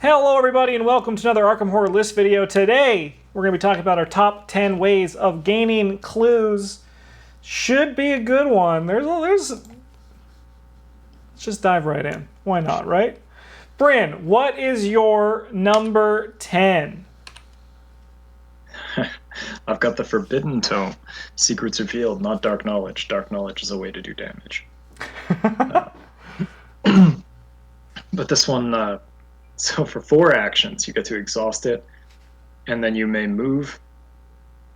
Hello everybody and welcome to another Arkham Horror List video. Today we're going to be talking about our top 10 ways of gaining clues. Should be a good one. Let's just dive right in. Why not, right? Bryn, what is your number 10? I've got the Forbidden Tome. Secrets revealed, not dark knowledge. Dark knowledge is a way to do damage. But this one, so for 4 actions, you get to exhaust it, and then you may move,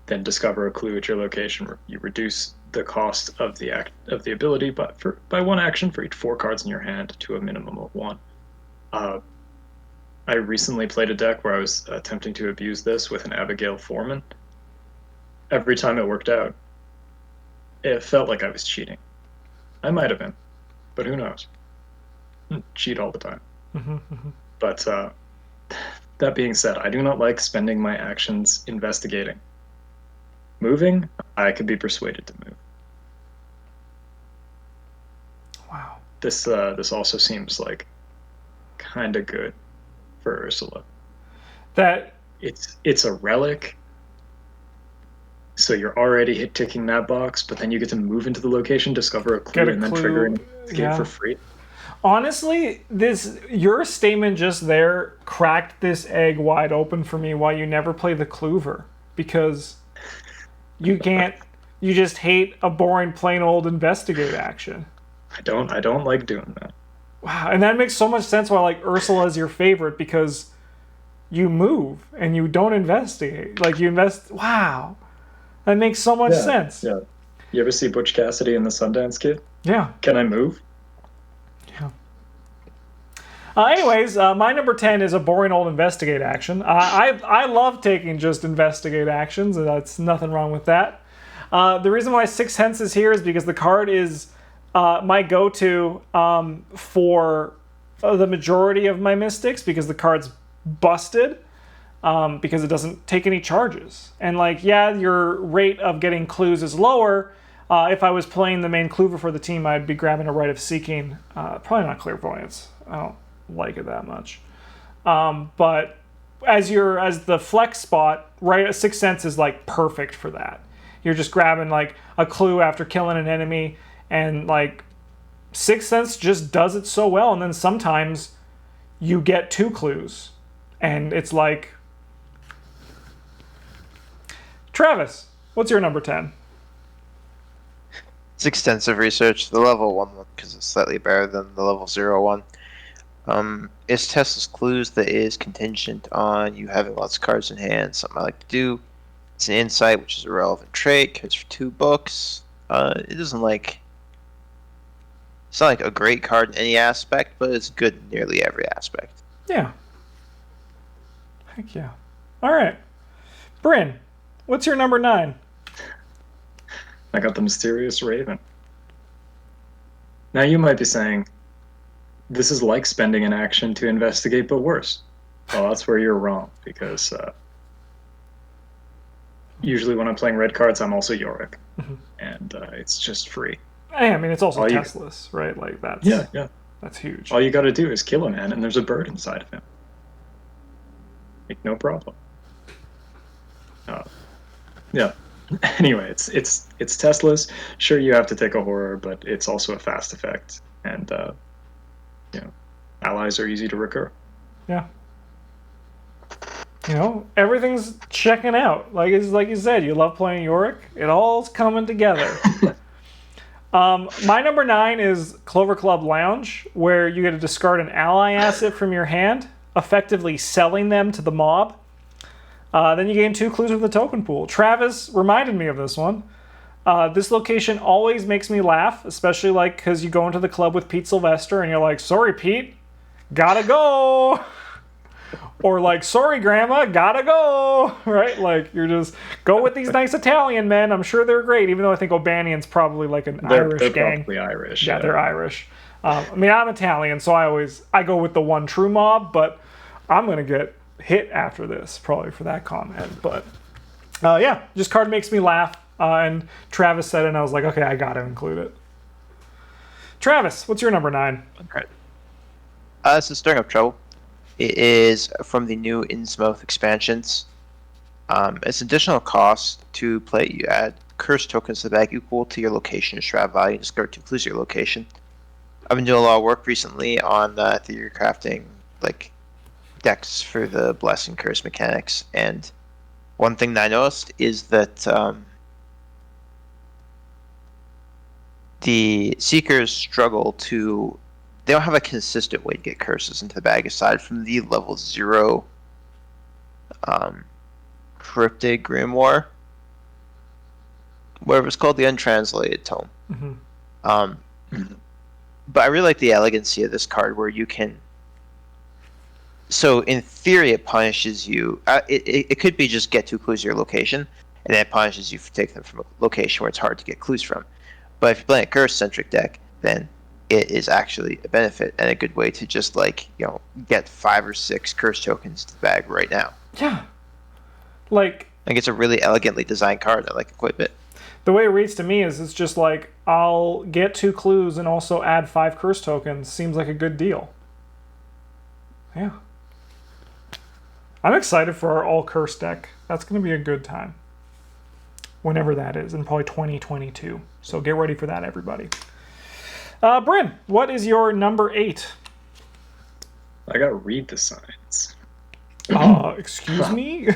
then discover a clue at your location. You reduce the cost of the ability, but by 1 action for each 4 cards in your hand to a minimum of 1. I recently played a deck where I was attempting to abuse this with an Abigail Foreman. Every time it worked out, it felt like I was cheating. I might have been, but who knows? Cheat all the time. But that being said, I do not like spending my actions investigating. Moving, I could be persuaded to move. Wow. This also seems like kind of good for Ursula. That it's a relic, so you're already ticking that box, but then you get to move into the location, discover a clue, and then trigger an escape for free. Honestly, your statement just there cracked this egg wide open for me why you never play the Clover. Because you just hate a boring plain old investigate action. I don't like doing that. Wow, and that makes so much sense why like Ursula is your favorite, because you move and you don't investigate. Like you invest. Wow. That makes so much sense. Yeah. You ever see Butch Cassidy and the Sundance Kid? Yeah. Can I move? Anyways, my number 10 is a boring old investigate action. I love taking just investigate actions. That's nothing wrong with that. The reason why Sixth Sense is here is because the card is my go-to for the majority of my mystics, because the card's busted, because it doesn't take any charges. And like, yeah, your rate of getting clues is lower. If I was playing the main Clover for the team, I'd be grabbing a Rite of Seeking. Probably not Clairvoyance. I don't like it that much. But as the flex spot, right, a Sixth Sense is like perfect for that. You're just grabbing like a clue after killing an enemy, and like Sixth Sense just does it so well. And then sometimes you get 2 clues, and it's like, Travis, what's your number 10? It's extensive research. The level 1 one, because it's slightly better than the level 0 one. It's Tesla's clues that is contingent on you having lots of cards in hand. Something I like to do. It's an insight, which is a relevant trait. Cards for 2 books. It doesn't like. It's not like a great card in any aspect, but it's good in nearly every aspect. Yeah. Heck yeah. All right, Bryn, what's your number 9? I got the Mysterious Raven. Now you might be saying, this is like spending an action to investigate, but worse. Well, that's where you're wrong, because usually when I'm playing red cards, I'm also Yorick, and it's just free. I mean, it's also Tesla's, right? Like that's that's huge. All you got to do is kill a man, and there's a bird inside of him. Like, no problem. Yeah. Anyway, it's Tesla's. Sure, you have to take a horror, but it's also a fast effect, and allies are easy to recur. Yeah. Everything's checking out. Like you said, you love playing Yorick. It all's coming together. My number 9 is Clover Club Lounge, where you get to discard an ally asset from your hand, effectively selling them to the mob. Then you gain 2 clues from the token pool. Travis reminded me of this one. This location always makes me laugh, especially like because you go into the club with Pete Sylvester and you're like, sorry, Pete, gotta go. Or like, sorry, Grandma, gotta go. Right? Like, you're just, go with these nice Italian men. I'm sure they're great, even though I think O'Banion's probably like an Irish gang. They're probably Irish. Yeah, they're Irish. I mean, I'm Italian, so I go with the one true mob, but I'm going to get hit after this, probably for that comment. But yeah, just card makes me laugh. And Travis said it, and I was like, okay, I got to include it. Travis, what's your number 9? All right. This is Stirring Up Trouble. It is from the new Innsmouth expansions. It's additional cost to play. You add curse tokens to the bag equal to your location or shroud value. Discard to lose your location. I've been doing a lot of work recently on theory crafting, like decks for the bless and curse mechanics. And one thing that I noticed is that the seekers struggle to. They don't have a consistent way to get curses into the bag aside from the level 0 cryptic grimoire, whatever it's called, the untranslated tome. Mm-hmm. But I really like the elegancy of this card where you can. So in theory, it punishes you. It could be just get 2 clues to your location, and then it punishes you for taking them from a location where it's hard to get clues from. But if you're playing a curse-centric deck, then it is actually a benefit and a good way to just get 5 or 6 curse tokens to the bag right now. Yeah. Like it's a really elegantly designed card. I like it quite a bit. The way it reads to me is it's just like, I'll get 2 clues and also add 5 curse tokens. Seems like a good deal. Yeah. I'm excited for our all curse deck. That's going to be a good time. Whenever that is, in probably 2022. So get ready for that, everybody. Bryn, what is your number 8? I gotta read the signs. Excuse me?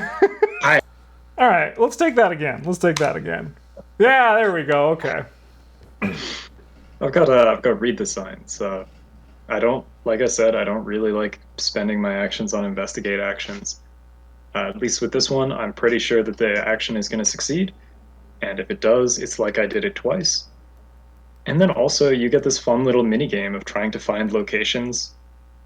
All right, let's take that again. Yeah, there we go. Okay. I've got to read the signs. Like I said, I don't really like spending my actions on investigate actions. At least with this one, I'm pretty sure that the action is going to succeed. And if it does, it's like I did it twice. And then also you get this fun little mini game of trying to find locations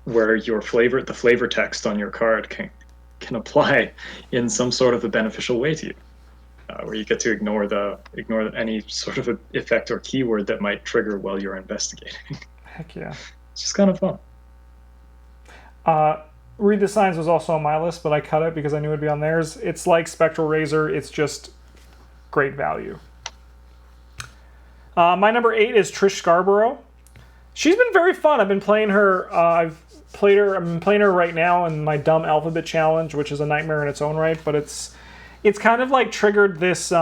where the flavor text on your card can apply in some sort of a beneficial way to you, where you get to ignore any sort of effect or keyword that might trigger while you're investigating. Heck yeah. It's just kind of fun. Read the Signs was also on my list, but I cut it because I knew it'd be on theirs. It's like Spectral Razor. It's just great value. My number 8 is Trish Scarborough. She's been very fun. I've been playing her. I'm playing her right now in my dumb alphabet challenge, which is a nightmare in its own right. But it's kind of like triggered this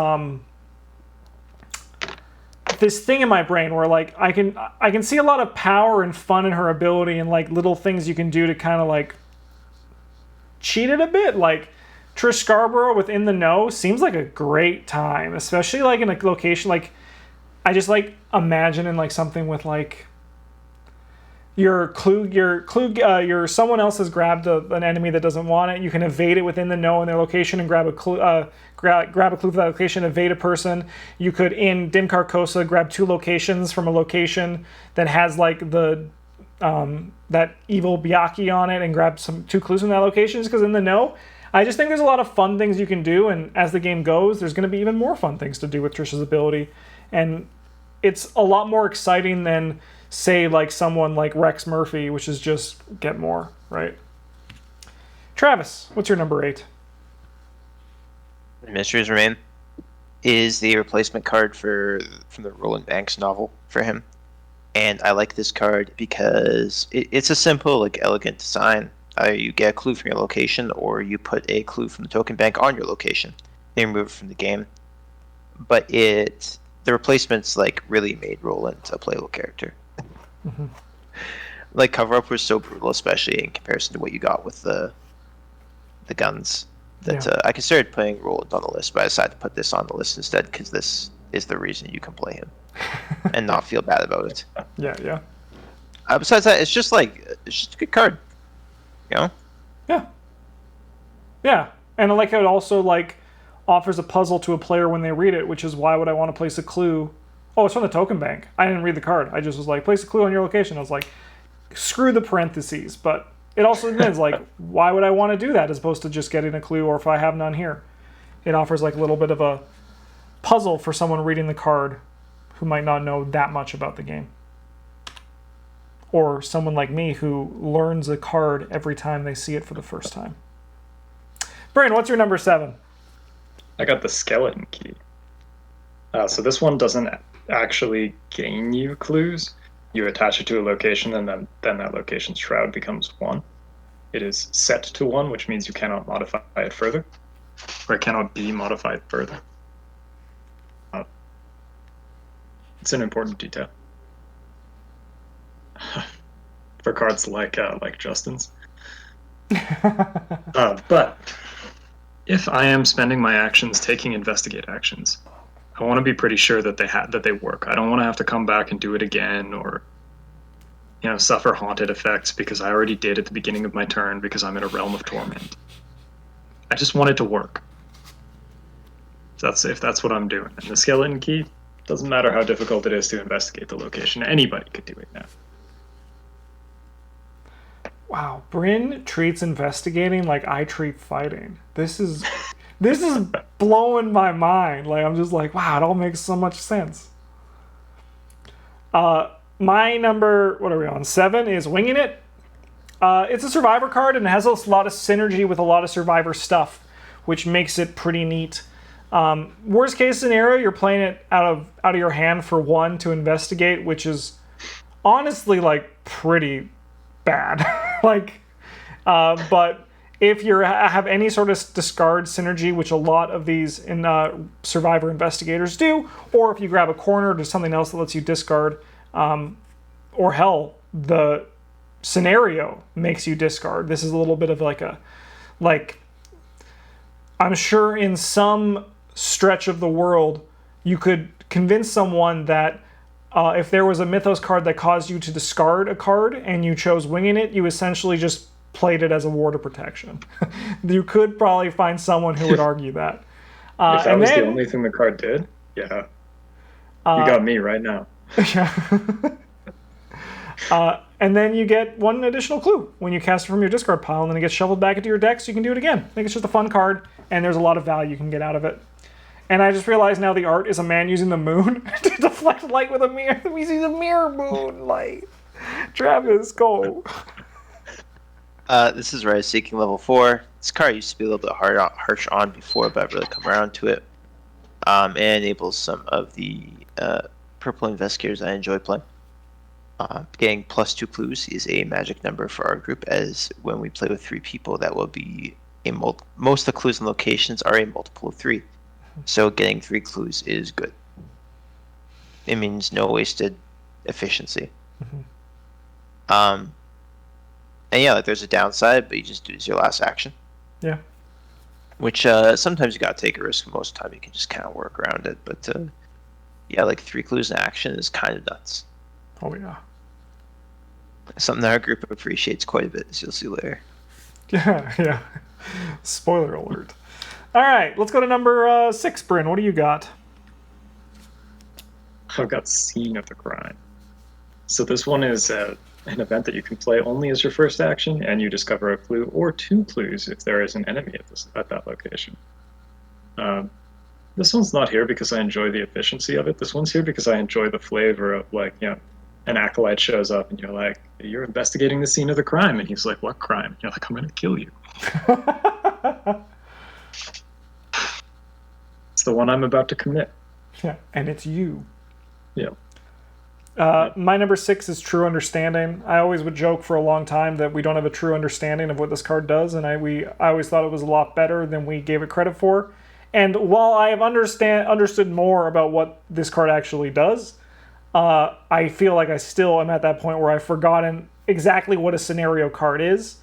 this thing in my brain where like I can see a lot of power and fun in her ability and like little things you can do to kind of like cheat it a bit. Like Trish Scarborough within the know seems like a great time, especially like in a location like I just like imagining like something with like your someone else has grabbed an enemy that doesn't want it. You can evade it within the know in their location and grab a clue grab a clue for that location, evade a person. You could in Dim Carcosa grab 2 locations from a location that has like the that evil Byakuya on it and grab 2 clues from that location because in the know. I just think there's a lot of fun things you can do, and as the game goes, there's going to be even more fun things to do with Trish's ability. And it's a lot more exciting than, say, like someone like Rex Murphy, which is just get more, right? Travis, what's your number 8? Mysteries Remain is the replacement card from the Roland Banks novel for him. And I like this card because it's a simple, like, elegant design. You get a clue from your location, or you put a clue from the token bank on your location. They remove it from the game. But the replacements like really made Roland a playable character. Mm-hmm. Like Cover Up was so brutal, especially in comparison to what you got with the guns. That I considered putting Roland on the list, but I decided to put this on the list instead because this is the reason you can play him and not feel bad about it. Yeah. Besides that, it's just a good card. You know? Yeah. And I like how it also like offers a puzzle to a player when they read it, which is why would I want to place a clue? Oh, it's from the token bank. I didn't read the card. I just was like, place a clue on your location. I was like, screw the parentheses. But it also means like, why would I want to do that as opposed to just getting a clue or if I have none here? It offers like a little bit of a puzzle for someone reading the card who might not know that much about the game. Or someone like me who learns a card every time they see it for the first time. Brian, what's your number 7? I got the Skeleton Key. So this one doesn't actually gain you clues. You attach it to a location, and then that location's shroud becomes 1. it is set to 1, which means you cannot modify it further, or it cannot be modified further. It's an important detail for cards like Justin's. But if I am spending my actions taking investigate actions, I want to be pretty sure that they work. I don't want to have to come back and do it again, or suffer haunted effects because I already did at the beginning of my turn because I'm in a realm of torment. I just want it to work. So if that's what I'm doing. And the skeleton key, doesn't matter how difficult it is to investigate the location. Anybody could do it now. Wow, Bryn treats investigating like I treat fighting. This is blowing my mind. Like, I'm just like, wow, it all makes so much sense. My number, what are we on? 7 is Winging It. It's a Survivor card and it has a lot of synergy with a lot of Survivor stuff, which makes it pretty neat. Worst case scenario, you're playing it out of your hand for 1 to investigate, which is honestly like pretty bad. But if you have any sort of discard synergy, which a lot of these in Survivor investigators do, or if you grab a corner to something else that lets you discard, or hell, the scenario makes you discard. This is a little bit of I'm sure in some stretch of the world, you could convince someone that if there was a Mythos card that caused you to discard a card and you chose Winging It, you essentially just played it as a ward of protection. You could probably find someone who would argue that. If that was the only thing the card did, yeah. You got me right now. And then you get 1 additional clue when you cast it from your discard pile, and then it gets shoveled back into your deck so you can do it again. I think it's just a fun card, and there's a lot of value you can get out of it. And I just realized now the art is a man using the moon to deflect light with a mirror. We see the mirror moonlight. Travis, go. This is Rise Seeking level 4. This card used to be a little bit harsh on before, but I've really come around to it. And enables some of the purple investigators I enjoy playing. Getting +2 clues is a magic number for our group, as when we play with 3 people, that will be most of the clues and locations are a multiple of 3. So getting 3 clues is good. It means no wasted efficiency. And yeah, there's a downside, but you just do it as your last action. Yeah. Which sometimes you gotta take a risk. Most of the time you can just kind of work around it. But yeah, 3 clues in action is kind of nuts. Oh yeah. Something that our group appreciates quite a bit, as you'll see later. Yeah. Spoiler alert. All right, let's go to number 6, Bryn. What do you got? I've got Scene of the Crime. So this one is an event that you can play only as your first action, and you discover a clue or 2 clues if there is an enemy at that location. This one's not here because I enjoy the efficiency of it. This one's here because I enjoy the flavor of, an acolyte shows up and you're like, you're investigating the scene of the crime. And he's like, what crime? You're like, I'm going to kill you. It's the one I'm about to commit. Yeah, and it's you. Yeah. My number 6 is True Understanding. I always would joke for a long time that we don't have a true understanding of what this card does, and I always thought it was a lot better than we gave it credit for. And while I have understood more about what this card actually does, I feel like I still am at that point where I've forgotten exactly what a scenario card is.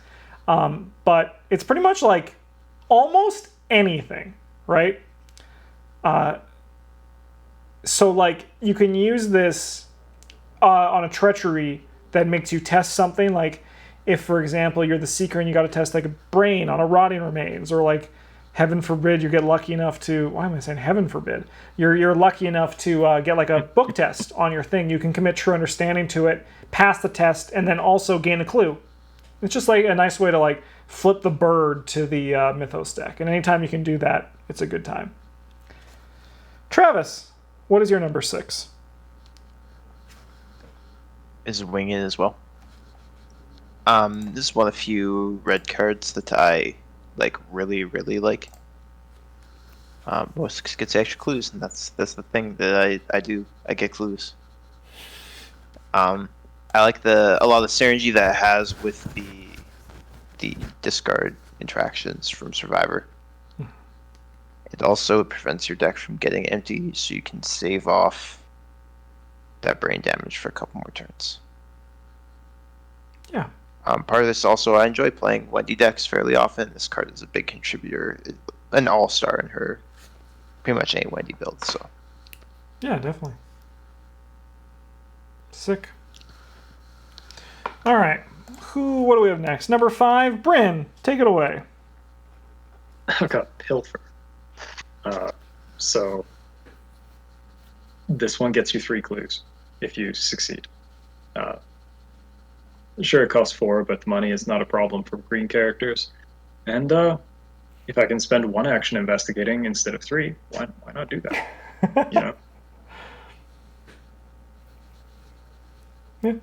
But it's pretty much like almost anything, right? So you can use this on a treachery that makes you test something. Like if, for example, you're the seeker and you got to test like a brain on a rotting remains, or heaven forbid you get lucky enough to, why am I saying heaven forbid? You're lucky enough to get a book test on your thing. You can commit True Understanding to it, pass the test, and then also gain a clue. It's just a nice way to flip the bird to the Mythos deck. And anytime you can do that, it's a good time. Travis, what is your number 6? Is Winging as well. This is one of the few red cards that I really like. Most gets extra clues, and that's the thing that I do. I get clues. I like a lot of the synergy that it has with the the discard interactions from Survivor. It also prevents your deck from getting empty, so you can save off that brain damage for a couple more turns. Yeah. Part of this also, I enjoy playing Wendy decks fairly often. This card is a big contributor, an all-star in her pretty much any Wendy build. So Yeah, definitely. Sick. All right. What do we have next? Number 5, Bryn. Take it away. I've got Pilfer. So this one gets you 3 clues if you succeed. Sure, it costs 4, but the money is not a problem for green characters. And if I can spend 1 action investigating instead of 3, why not do that? You know? Yeah.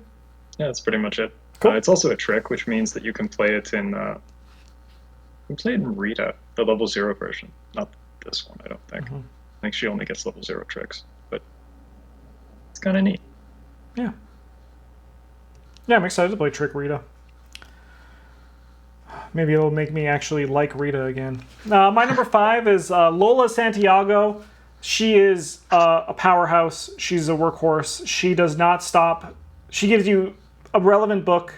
Yeah, that's pretty much it. Cool. It's also a trick, which means that you can play it in Rita, the level 0 version. Not this one, I don't think. Mm-hmm. I think she only gets level 0 tricks, but it's kind of neat. Yeah. Yeah, I'm excited to play Trick Rita. Maybe it'll make me actually like Rita again. My number 5 is Lola Santiago. She is a powerhouse. She's a workhorse. She does not stop. She gives you a relevant book.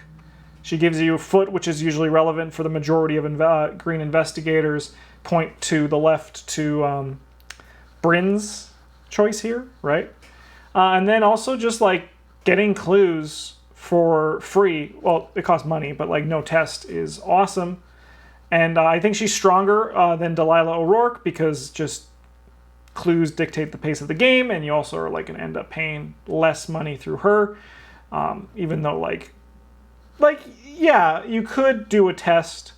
She gives you Foot, which is usually relevant for the majority of green investigators. Point to the left to Bryn's choice here, right? And then also just like getting clues for free. Well, it costs money, but like no test is awesome. And I think she's stronger than Delilah O'Rourke because just clues dictate the pace of the game, and you also are like gonna end up paying less money through her. Even though like yeah, you could do a test,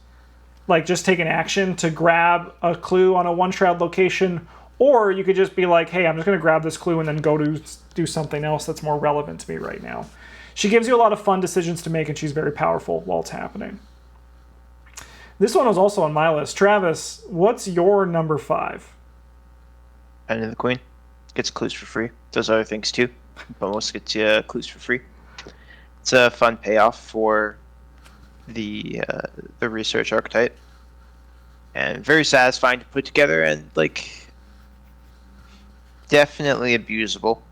like just take an action to grab a clue on a 1 shroud location, or you could just be like, hey, I'm just gonna grab this clue and then go to do something else that's more relevant to me right now. She gives you a lot of fun decisions to make, and she's very powerful while it's happening. This one was also on my list. Travis, what's your number 5? End of the Queen gets clues for free. Does other things too, but most gets you clues for free. It's a fun payoff for the research archetype, and very satisfying to put together, and like definitely abusable,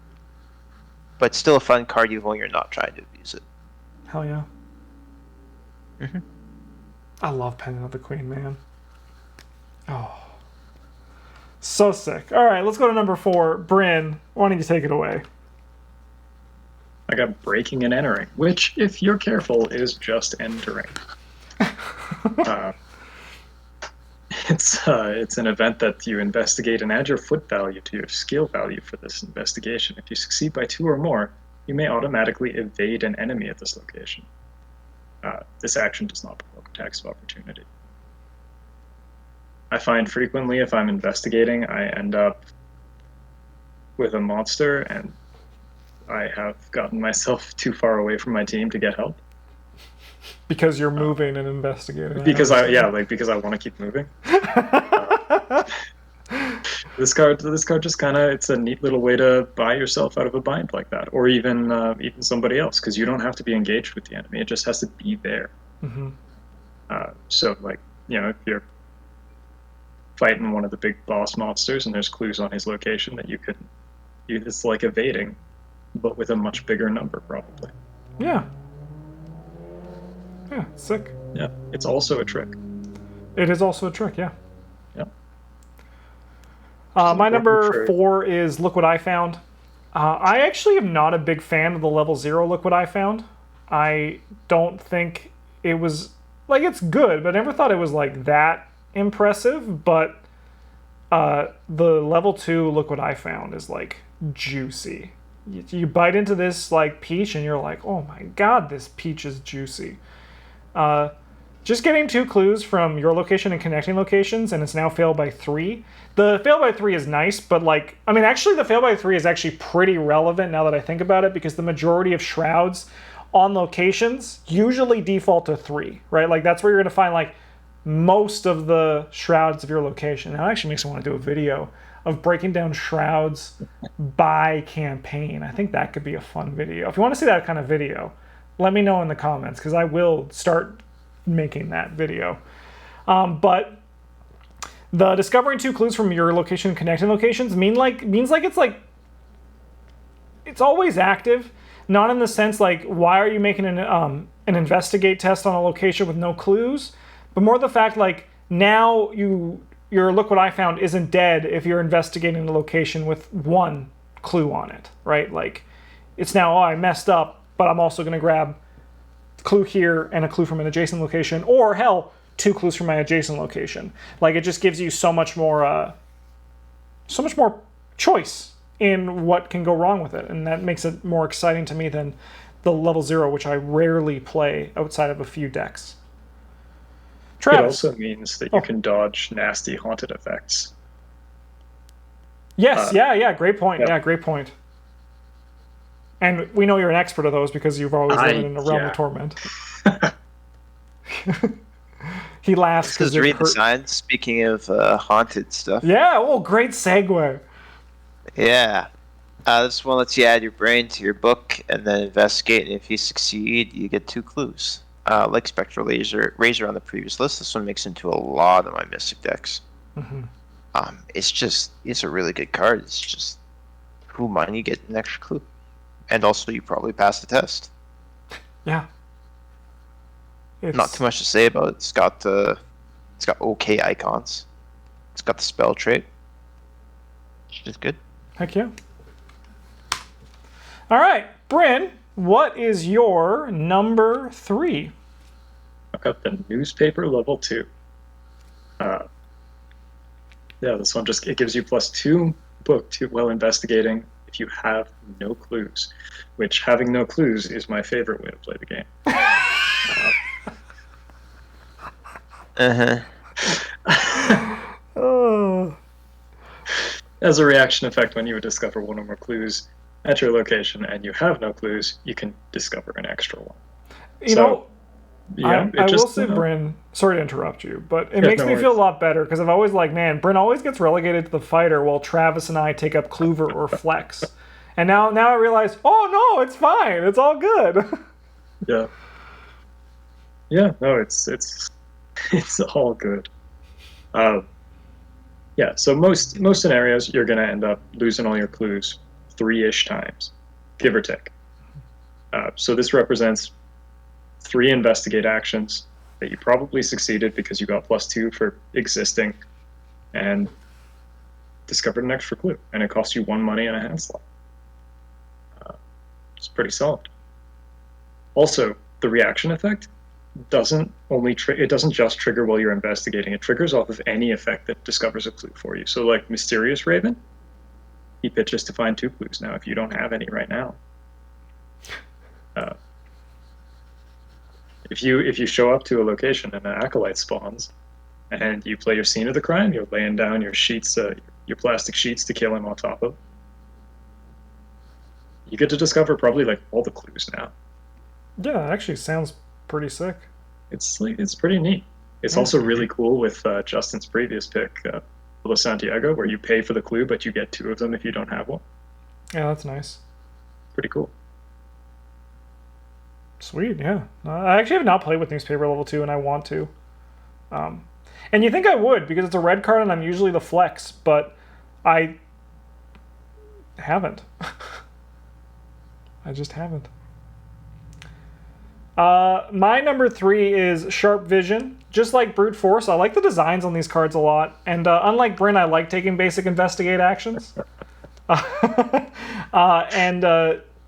but still a fun card even when you're not trying to abuse it. Hell yeah. Mm-hmm. I love Pendant of the Queen, man. Oh. So sick. All right, let's go to number 4. Bryn, why don't you take it away? I got Breaking and Entering, which, if you're careful, is just entering. It's an event that you investigate and add your foot value to your skill value for this investigation. If you succeed by 2 or more, you may automatically evade an enemy at this location. This action does not provoke attacks of opportunity. I find frequently if I'm investigating, I end up with a monster, and I have gotten myself too far away from my team to get help. Because you're moving and investigating. Because I want to keep moving. This card just kind of, it's a neat little way to buy yourself out of a bind like that, or even somebody else, because you don't have to be engaged with the enemy. It just has to be there. Mm-hmm. So like, if you're fighting one of the big boss monsters and there's clues on his location that it's like evading, but with a much bigger number probably. Yeah. Yeah, sick. Yeah, it's also a trick. It is also a trick, yeah. Yep. My number 4 is Look What I Found. I actually am not a big fan of the level 0 Look What I Found. I don't think it was, like, it's good, but I never thought it was, like, that impressive. But the level 2 Look What I Found is, like, juicy. You bite into this, like, peach, and you're like, oh my god, this peach is juicy. Just getting 2 clues from your location and connecting locations, and it's now fail by 3. The fail by 3 is nice, but like, I mean, actually the fail by 3 is actually pretty relevant now that I think about it, because the majority of shrouds on locations usually default to 3, right? Like that's where you're going to find like most of the shrouds of your location. That actually makes me want to do a video of breaking down shrouds by campaign. I think that could be a fun video. If you want to see that kind of video, let me know in the comments, because I will start making that video. But the discovering 2 clues from your location and connecting locations means like it's always active, not in the sense like why are you making an investigate test on a location with no clues, but more the fact like now your look what I found isn't dead if you're investigating a location with 1 clue on it, right? Like it's now, oh, I messed up, but I'm also going to grab a clue here and a clue from an adjacent location, or hell, 2 clues from my adjacent location. Like it just gives you so much more choice in what can go wrong with it, and that makes it more exciting to me than the level 0, which I rarely play outside of a few decks. Travis. It also means that you can dodge nasty haunted effects. Yes, great point. Yeah, great point. And we know you're an expert of those because you've always lived in a realm of torment. He laughs because read the signs. Speaking of haunted stuff. Yeah, well, great segue. Yeah. This one lets you add your brain to your book and then investigate, and if you succeed, you get 2 clues. Like Spectral Razor on the previous list, this one makes into a lot of my Mystic decks. Mm-hmm. It's a really good card. It's just, who mind you get an extra clue. And also, you probably passed the test. Yeah. Not too much to say about it. It's got okay icons. It's got the spell trait. Which is good. Heck yeah. All right, Bryn, what is your number 3? I've got the newspaper level 2. This one it gives you +2 book to while investigating if you have no clues, which having no clues is my favorite way to play the game. Oh. As a reaction effect, when you would discover 1 or more clues at your location and you have no clues, you can discover an extra one. I will say, Bryn, sorry to interrupt you, but it makes me feel a lot better because I've always man, Bryn always gets relegated to the fighter while Travis and I take up Clover or Flex. And now I realize, oh no, it's fine. It's all good. Yeah. Yeah, no, it's all good. So most scenarios, you're going to end up losing all your clues 3-ish times, give or take. So this represents 3 investigate actions that you probably succeeded because you got +2 for existing and discovered an extra clue, and it costs you 1 money and a hand slot. It's pretty solid. Also, the reaction effect doesn't just trigger while you're investigating. It triggers off of any effect that discovers a clue for you. So like Mysterious Raven, he pitches to find 2 clues now if you don't have any right now. If you show up to a location and an acolyte spawns and you play your scene of the crime, you're laying down your sheets, your plastic sheets to kill him on top of, you get to discover probably all the clues now. Yeah, it actually sounds pretty sick. It's pretty neat. It's also really cool with Justin's previous pick, Los Santiago, where you pay for the clue, but you get 2 of them if you don't have one. Yeah, that's nice. Pretty cool. Sweet, yeah. I actually have not played with Newspaper level 2, and I want to. And you think I would, because it's a red card and I'm usually the flex, but I haven't. I just haven't. My number 3 is Sharp Vision. Just like Brute Force, I like the designs on these cards a lot. And unlike Bryn, I like taking basic investigate actions. It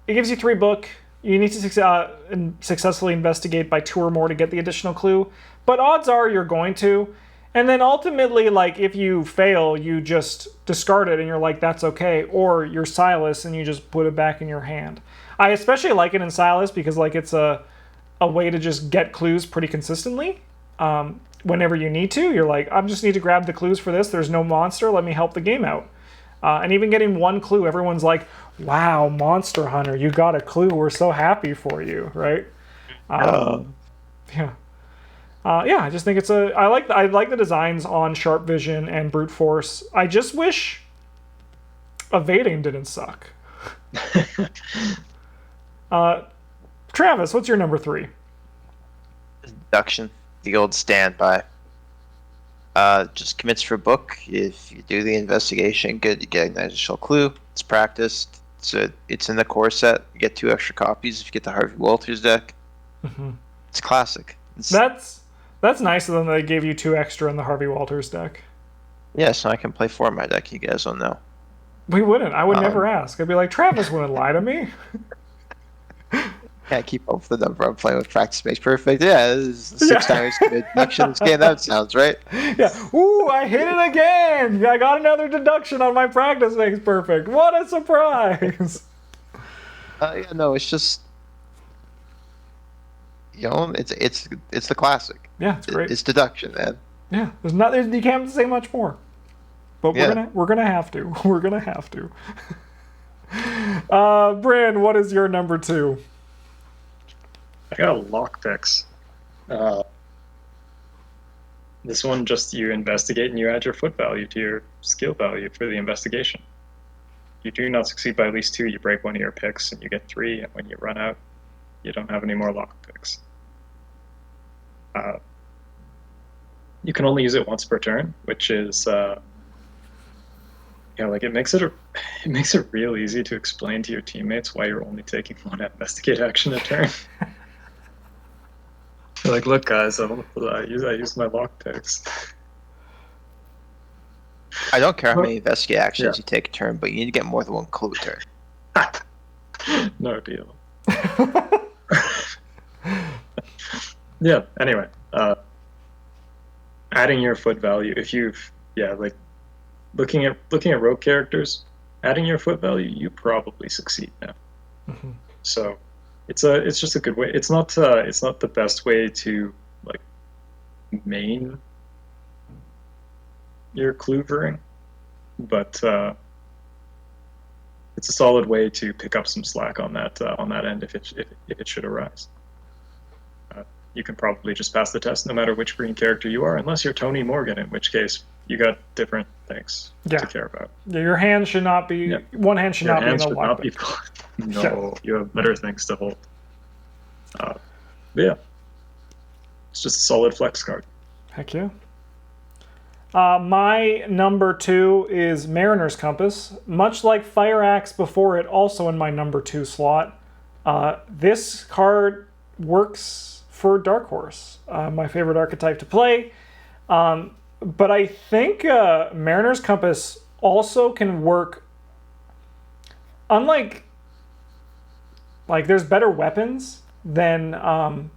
gives you 3 book. You need to successfully investigate by 2 or more to get the additional clue. But odds are you're going to. And then ultimately, if you fail, you just discard it and you're like, that's okay. Or you're Silas and you just put it back in your hand. I especially like it in Silas because it's a way to just get clues pretty consistently. Whenever you need to, you're like, I just need to grab the clues for this. There's no monster. Let me help the game out. And even getting 1 clue, everyone's like, wow, Monster Hunter, you got a clue. We're so happy for you, right? Yeah. I just think I like the designs on Sharp Vision and Brute Force. I just wish evading didn't suck. Travis, what's your number 3? Deduction. the old standby. Just commits for a book. If you do the investigation, good, you get an additional clue. It's practiced. It's in the core set. You get 2 extra copies if you get the Harvey Walters deck. Hmm. It's classic. That's nice of them that they gave you 2 extra in the Harvey Walters deck. Yeah, so I can play 4 in my deck. You guys don't know. We wouldn't. I would Um, never ask. I'd be like, Travis wouldn't lie to me. Can't keep up with the number I'm playing with. Practice makes perfect. Yeah, this is the 6 Yeah. times deduction in this game. That sounds right. Yeah. Ooh, I hit it again. I got another deduction on my practice makes perfect. What a surprise. Yeah, no, it's just it's the classic. Yeah, it's great. It's deduction, man. Yeah, you can't say much more. But we're gonna have to. We're gonna have to. Brand, what is your number 2? I got lockpicks. This one just you investigate and you add your foot value to your skill value for the investigation. If you do not succeed by at least 2, you break one of your picks and you get 3, and when you run out, you don't have any more lockpicks. You can only use it once per turn, which is like it makes it real easy to explain to your teammates why you're only taking 1 investigate action a turn. You're like, look, guys, I use my lockpicks. I don't care how many investigate actions Yeah. you take a turn, but you need to get more than 1 clue a turn. No deal. Yeah. Anyway, adding your foot value. If you've like looking at rogue characters, adding your foot value, you probably succeed now. Mhm. So it's just a good way. It's not the best way to like main your cloovering, but it's a solid way to pick up some slack on that end if it should arise. You can probably just pass the test no matter which green character you are, unless you're Tony Morgan, in which case you got different things to care about. Yeah, your hand should not be. One hand should not be in the lockpick. No, you have better things to hold. But yeah, it's just a solid flex card. Heck yeah. My number 2 is Mariner's Compass. Much like Fire Axe before it, also in my number 2 slot. This card works for Dark Horse, my favorite archetype to play. But I think Mariner's Compass also can work. Unlike, there's better weapons than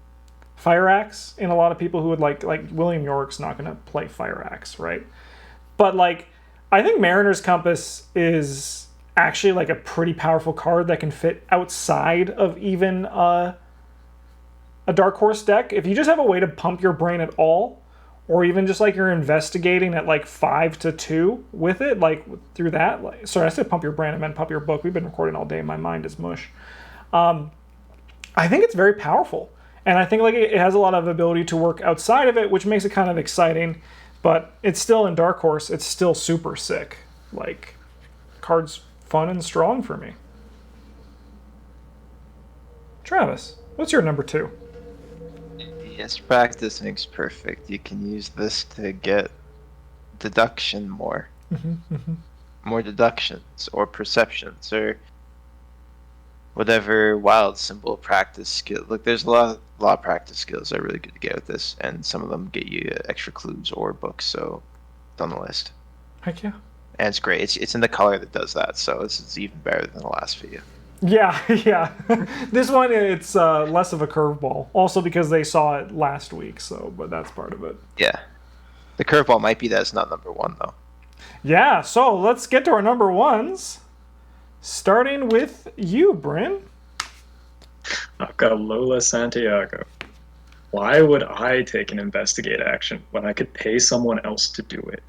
Fire Axe in a lot of people who would like William York's not going to play Fire Axe, right? But I think Mariner's Compass is actually a pretty powerful card that can fit outside of even a Dark Horse deck. If you just have a way to pump your brain at all, or even just you're investigating at 5-2 with it, through that. Sorry, I said pump your brain, I meant pump your book. We've been recording all day. My mind is mush. I think it's very powerful. And I think it has a lot of ability to work outside of it, which makes it kind of exciting. But it's still in Dark Horse. It's still super sick. Card's fun and strong for me. Travis, what's your number 2? Yes, practice makes perfect. You can use this to get deduction more. More deductions or perceptions or whatever wild symbol practice skill. Look, there's a lot of practice skills that are really good to get with this, and some of them get you extra clues or books, so it's on the list. Heck yeah. And it's great. It's in the color that does that, so this is even better than the last few. Yeah, yeah. This one, it's less of a curveball. Also because they saw it last week, but that's part of it. Yeah. The curveball might be that it's not number 1, though. Yeah, so let's get to our number 1s. Starting with you, Bryn. I've got Lola Santiago. Why would I take an investigate action when I could pay someone else to do it?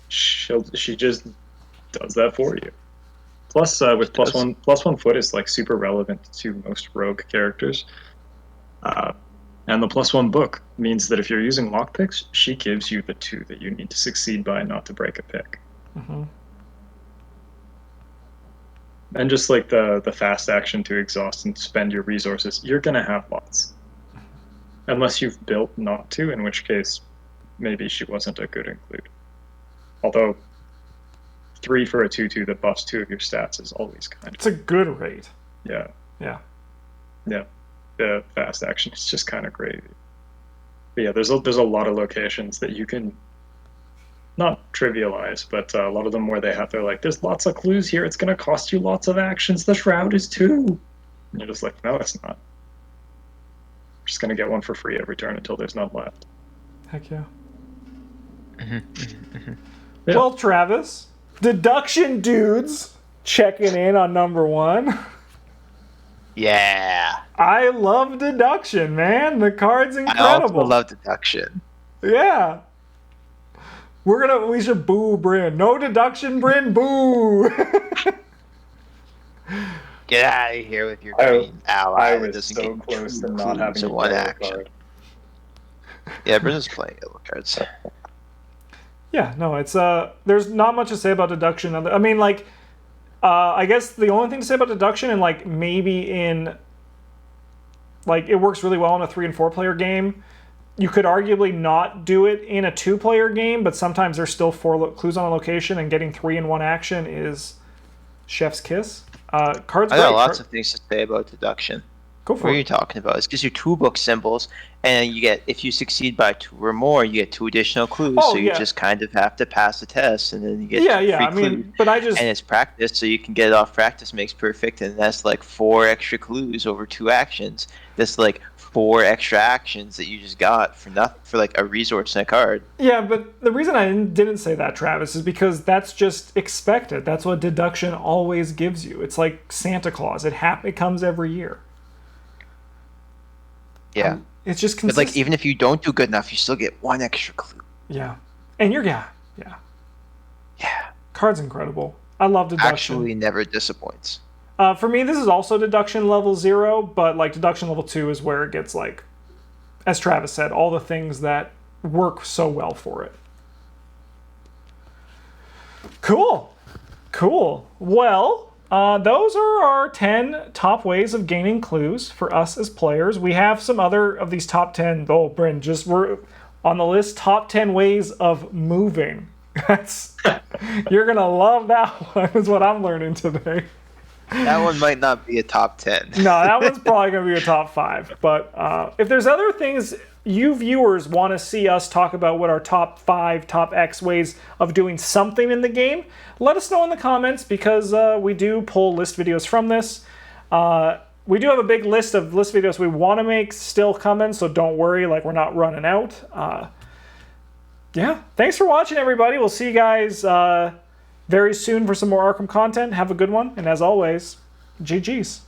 She just does that for you. Plus, with plus one foot is super relevant to most rogue characters. And the +1 book means that if you're using lockpicks, she gives you the 2 that you need to succeed by, not to break a pick. Mm-hmm. And just the fast action to exhaust and spend your resources, you're gonna have lots. Unless you've built not to, in which case maybe she wasn't a good include. Although 3 for a 2/2 that buffs 2 of your stats is always kind It's a good rate. yeah. Yeah. Yeah. The fast action is just kind of crazy. But yeah, there's a lot of locations that you can not trivialize, but a lot of them where they're like, there's lots of clues here, it's gonna cost you lots of actions, the shroud is 2. And you're just like, no, it's not. You're just gonna get one for free every turn until there's none left. Heck yeah. Yeah. Well, Travis, deduction dudes checking in on number 1. Yeah. I love deduction, man. The card's I incredible. also love deduction. Yeah. We should boo Bryn. No deduction, Bryn, boo. Get out of here with your I- green ally. I that was doesn't so get close two to not clues having in a one yellow action. card. Yeah, Brendan's playing yellow cards. Yeah, no, it's there's not much to say about deduction. I mean, like, I guess the only thing to say about deduction, and like maybe in, like, it works really well in a 3 and 4 player game. You could arguably not do it in a 2-player game, but sometimes there's still 4 clues on a location, and getting 3 in 1 action is chef's kiss. Cards. I got great. lots of things to say about deduction. Go What for are you it. talking about? It gives you 2 book symbols, and you get, if you succeed by 2 or more, you get 2 additional clues. Oh, so you yeah. just kind of have to pass the test, and then you get Yeah, 2 yeah. free I mean, clues. but I just And it's practice, so you can get it off. Practice makes perfect, and that's like 4 extra clues over 2 actions. That's like 4 extra actions that you just got for nothing, for like a resource and a card. yeah. But the reason I didn't say that, Travis, is because that's just expected. That's what deduction always gives you. It's like Santa Claus. It comes every year. Yeah, It's just but consistent. like even if you don't do good enough, you still get 1 extra clue. Yeah. And yeah. Yeah, Card's incredible. I love deduction. actually never disappoints. For me, this is also deduction level 0, but like deduction level 2 is where it gets, like, as Travis said, all the things that work so well for it. Cool. Well, those are our 10 top ways of gaining clues for us as players. We have some other of these top 10. Oh, Bryn, we're on the list. Top 10 ways of moving. You're gonna love that one. Is what I'm learning today. That one might not be a top 10. No, that one's probably going to be a top 5. But if there's other things you viewers want to see us talk about, what our top 5, top X ways of doing something in the game, let us know in the comments, because we do pull list videos from this. We do have a big list of list videos we want to make still coming, so don't worry, like, we're not running out. Yeah, thanks for watching, everybody. We'll see you guys very soon for some more Arkham content. Have a good one, and as always, GG's.